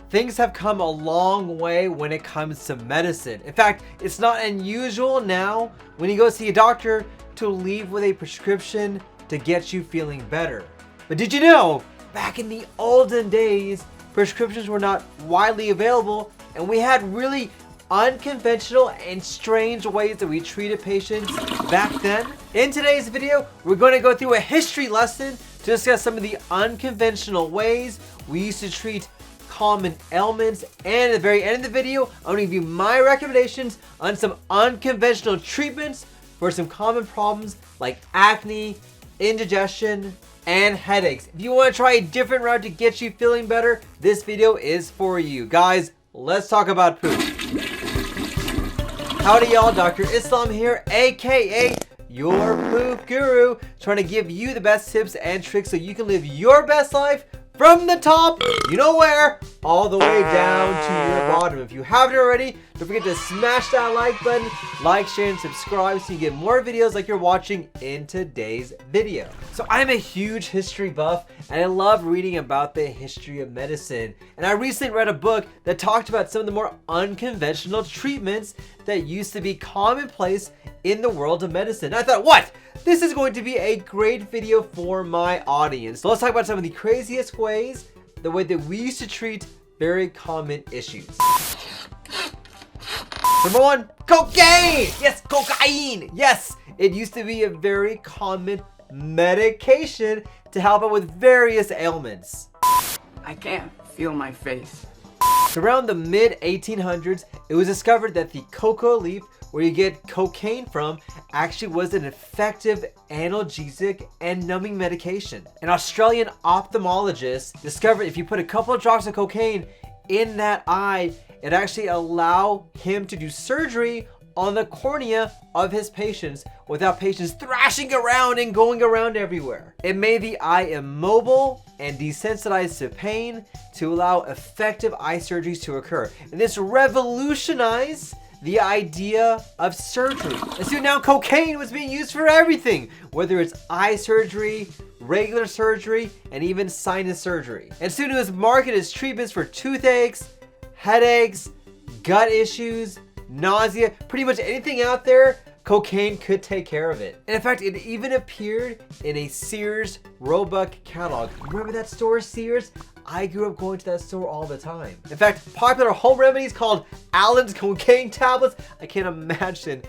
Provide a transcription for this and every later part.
things have come a long way when it comes to medicine. In fact, it's not unusual now when you go see a doctor to leave with a prescription to get you feeling better. But did you know, back in the olden days, prescriptions were not widely available and we had really unconventional and strange ways that we treated patients back then? In today's video, we're going to go through a history lesson to discuss some of the unconventional ways we used to treat common ailments, and at the very end of the video, I'm going to give you my recommendations on some unconventional treatments for some common problems like acne, indigestion, and headaches. If you want to try a different route to get you feeling better, this video is for you. Guys, let's talk about poop. Howdy y'all, Dr. Islam here, aka your poop guru, trying to give you the best tips and tricks so you can live your best life from the top, you know where, all the way down to your bottom. If you haven't already, don't forget to smash that like button, like, share, and subscribe so you get more videos like you're watching in today's video. So I'm a huge history buff and I love reading about the history of medicine. And I recently read a book that talked about some of the more unconventional treatments that used to be commonplace in the world of medicine. I thought, what? This is going to be a great video for my audience. So let's talk about some of the craziest ways, the way that we used to treat very common issues. Number one, cocaine! Yes, cocaine! Yes, it used to be a very common medication to help out with various ailments. I can't feel my face. Around the mid 1800s, it was discovered that the cocoa leaf where you get cocaine from actually was an effective analgesic and numbing medication. An Australian ophthalmologist discovered if you put a couple of drops of cocaine in that eye, it actually allowed him to do surgery on the cornea of his patients without patients thrashing around and going around everywhere. It made the eye immobile and desensitized to pain to allow effective eye surgeries to occur. And this revolutionized the idea of surgery. And so now cocaine was being used for everything, whether it's eye surgery, regular surgery, and even sinus surgery. And soon it was marketed as treatments for toothaches, headaches, gut issues, nausea, pretty much anything out there, cocaine could take care of it. And in fact, it even appeared in a Sears Roebuck catalog. Remember that store, Sears? I grew up going to that store all the time. In fact, popular home remedies called Allen's cocaine tablets, I can't imagine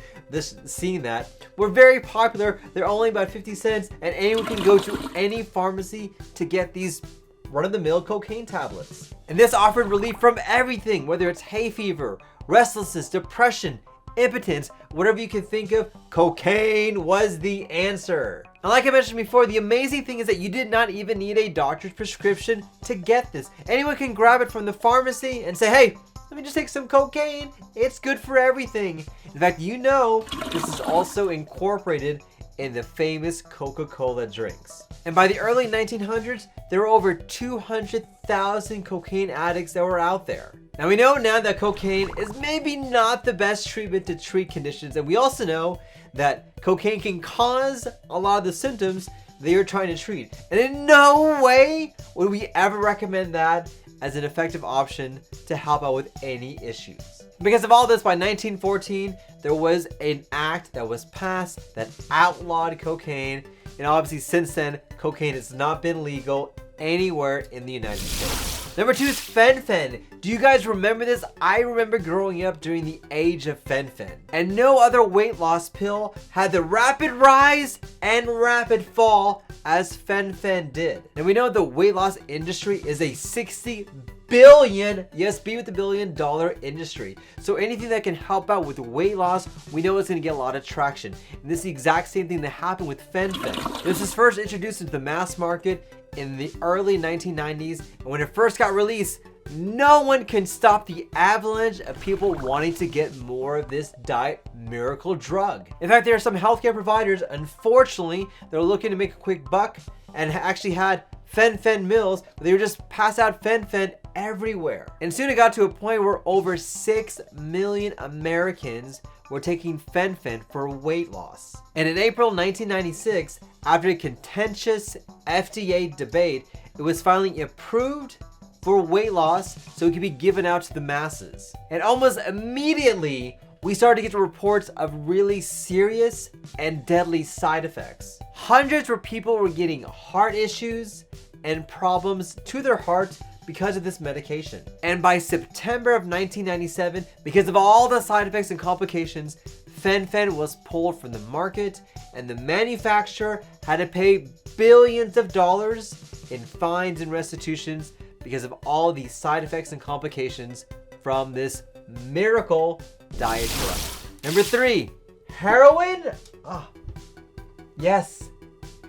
seeing that, were very popular. They're only about 50 cents and anyone can go to any pharmacy to get these run-of-the-mill cocaine tablets. And this offered relief from everything, whether it's hay fever, restlessness, depression, impotence, whatever you can think of, cocaine was the answer. And like I mentioned before, the amazing thing is that you did not even need a doctor's prescription to get this. Anyone can grab it from the pharmacy and say, hey, let me just take some cocaine. It's good for everything. In fact, you know, this is also incorporated in the famous Coca-Cola drinks. And by the early 1900s, there were over 200,000 cocaine addicts that were out there. Now we know now that cocaine is maybe not the best treatment to treat conditions, and we also know that cocaine can cause a lot of the symptoms that you're trying to treat. And in no way would we ever recommend that as an effective option to help out with any issues. Because of all this, by 1914, there was an act that was passed that outlawed cocaine. And obviously since then, cocaine has not been legal anywhere in the United States. Number two is fen-phen. Do you guys remember this? I remember growing up during the age of fen-phen. And no other weight loss pill had the rapid rise and rapid fall as fen-phen did. And we know the weight loss industry is a $60 billion, yes, be with the $1 billion industry. So anything that can help out with weight loss, we know it's gonna get a lot of traction. And this is the exact same thing that happened with fen-phen. This was first introduced into the mass market in the early 1990s. And when it first got released, no one can stop the avalanche of people wanting to get more of this diet miracle drug. In fact, there are some healthcare providers, unfortunately, they're looking to make a quick buck and actually had fen-phen mills where they would just pass out fen-phen everywhere. And soon it got to a point where over 6 million Americans were taking fen-phen for weight loss. And in April 1996, after a contentious FDA debate, it was finally approved for weight loss so it could be given out to the masses. And almost immediately, we started to get reports of really serious and deadly side effects. Hundreds of people were getting heart issues and problems to their heart because of this medication. And by September of 1997, because of all the side effects and complications, fen-phen was pulled from the market, and the manufacturer had to pay billions of dollars in fines and restitutions because of all these side effects and complications from this miracle diet drug. Number 3, heroin. Yes,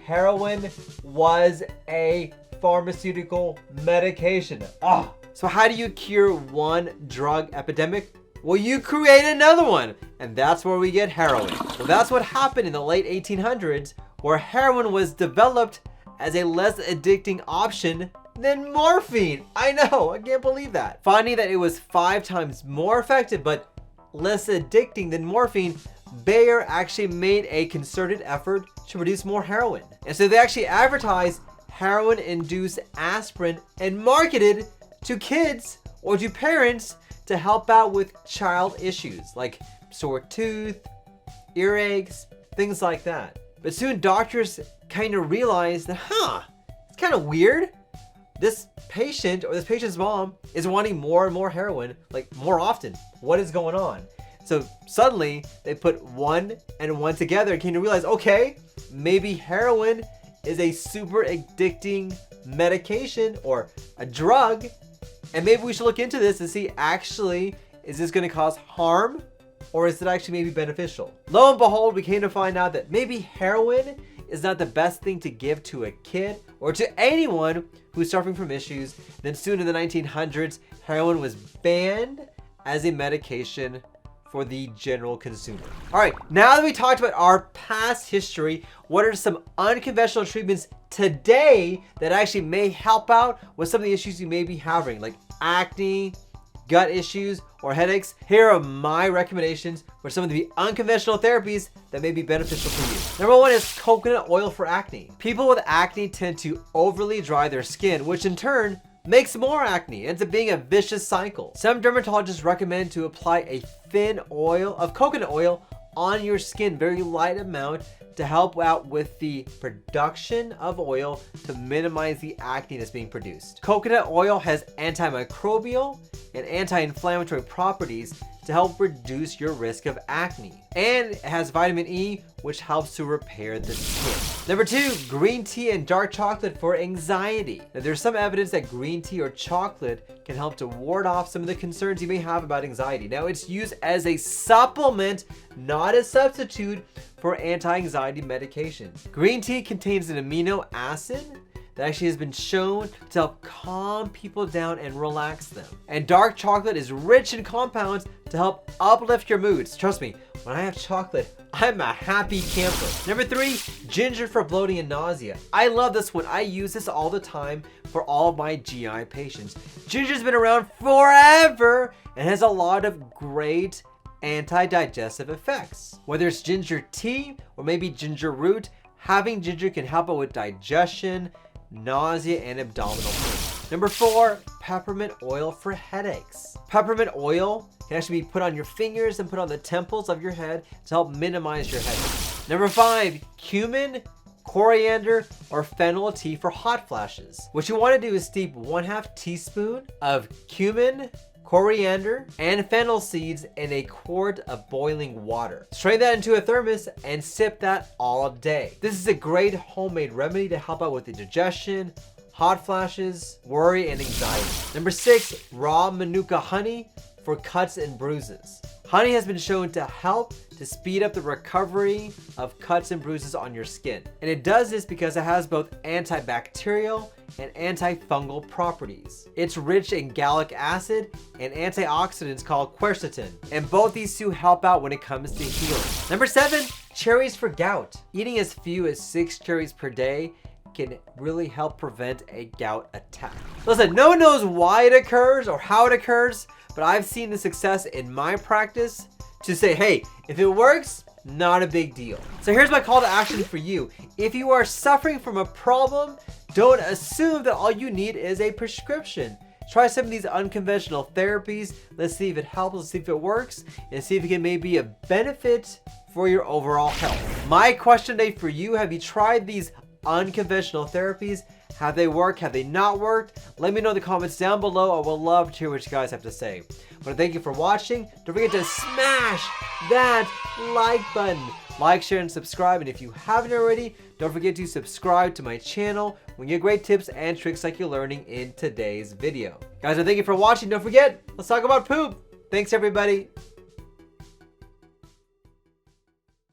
heroin was a pharmaceutical medication. So how do you cure one drug epidemic? Well, you create another one, and that's where we get heroin. Well, that's what happened in the late 1800s, where heroin was developed as a less addicting option than morphine. I know, I can't believe that. Finding that it was 5 times more effective but less addicting than morphine, Bayer actually made a concerted effort to produce more heroin. And so they actually advertised heroin-induced aspirin and marketed to kids or to parents to help out with child issues like sore tooth, earaches, things like that. But soon doctors kind of realized that, it's kind of weird. This patient or this patient's mom is wanting more and more heroin, like more often. What is going on? So suddenly they put 1 and 1 together and came to realize, okay, maybe heroin is a super addicting medication or a drug, and maybe we should look into this and see, actually, is this going to cause harm or is it actually maybe beneficial? Lo and behold, we came to find out that maybe heroin is not the best thing to give to a kid or to anyone who's suffering from issues. Then soon in the 1900s, heroin was banned as a medication for the general consumer. All right, now that we talked about our past history, what are some unconventional treatments today that actually may help out with some of the issues you may be having, like acne, gut issues, or headaches? Here are my recommendations for some of the unconventional therapies that may be beneficial for you. Number 1 is coconut oil for acne. People with acne tend to overly dry their skin, which in turn makes more acne. It ends up being a vicious cycle. Some dermatologists recommend to apply a thin oil of coconut oil on your skin, very light amount, to help out with the production of oil to minimize the acne that's being produced. Coconut oil has antimicrobial and anti-inflammatory properties to help reduce your risk of acne. And it has vitamin E, which helps to repair the skin. Number 2, green tea and dark chocolate for anxiety. Now, there's some evidence that green tea or chocolate can help to ward off some of the concerns you may have about anxiety. Now, it's used as a supplement, not a substitute for anti-anxiety medication. Green tea contains an amino acid that actually has been shown to help calm people down and relax them. And dark chocolate is rich in compounds to help uplift your moods. Trust me, when I have chocolate, I'm a happy camper. Number 3, ginger for bloating and nausea. I love this one. I use this all the time for all of my GI patients. Ginger's been around forever and has a lot of great anti-digestive effects. Whether it's ginger tea or maybe ginger root, having ginger can help out with digestion, nausea, and abdominal pain. Number 4, peppermint oil for headaches. Peppermint oil can actually be put on your fingers and put on the temples of your head to help minimize your headaches. Number 5, cumin, coriander, or fennel tea for hot flashes. What you want to do is steep 1/2 teaspoon of cumin, coriander, and fennel seeds in a quart of boiling water. Strain that into a thermos and sip that all day. This is a great homemade remedy to help out with indigestion, hot flashes, worry, and anxiety. Number 6, raw manuka honey for cuts and bruises. Honey has been shown to help to speed up the recovery of cuts and bruises on your skin. And it does this because it has both antibacterial and antifungal properties. It's rich in gallic acid and antioxidants called quercetin. And both these two help out when it comes to healing. Number 7, cherries for gout. Eating as few as 6 cherries per day can really help prevent a gout attack. Listen, no one knows why it occurs or how it occurs, but I've seen the success in my practice to say, hey, if it works, not a big deal. So here's my call to action for you. If you are suffering from a problem, don't assume that all you need is a prescription. try some of these unconventional therapies. Let's see if it helps, let's see if it works, and see if it can maybe be a benefit for your overall health. My question today for you, have you tried these unconventional therapies? Have they worked? Have they not worked? Let me know in the comments down below. I would love to hear what you guys have to say. But thank you for watching. Don't forget to smash that like button. Like, share, and subscribe. And if you haven't already, don't forget to subscribe to my channel when you get great tips and tricks like you're learning in today's video. Guys, thank you for watching. Don't forget, let's talk about poop. Thanks, everybody.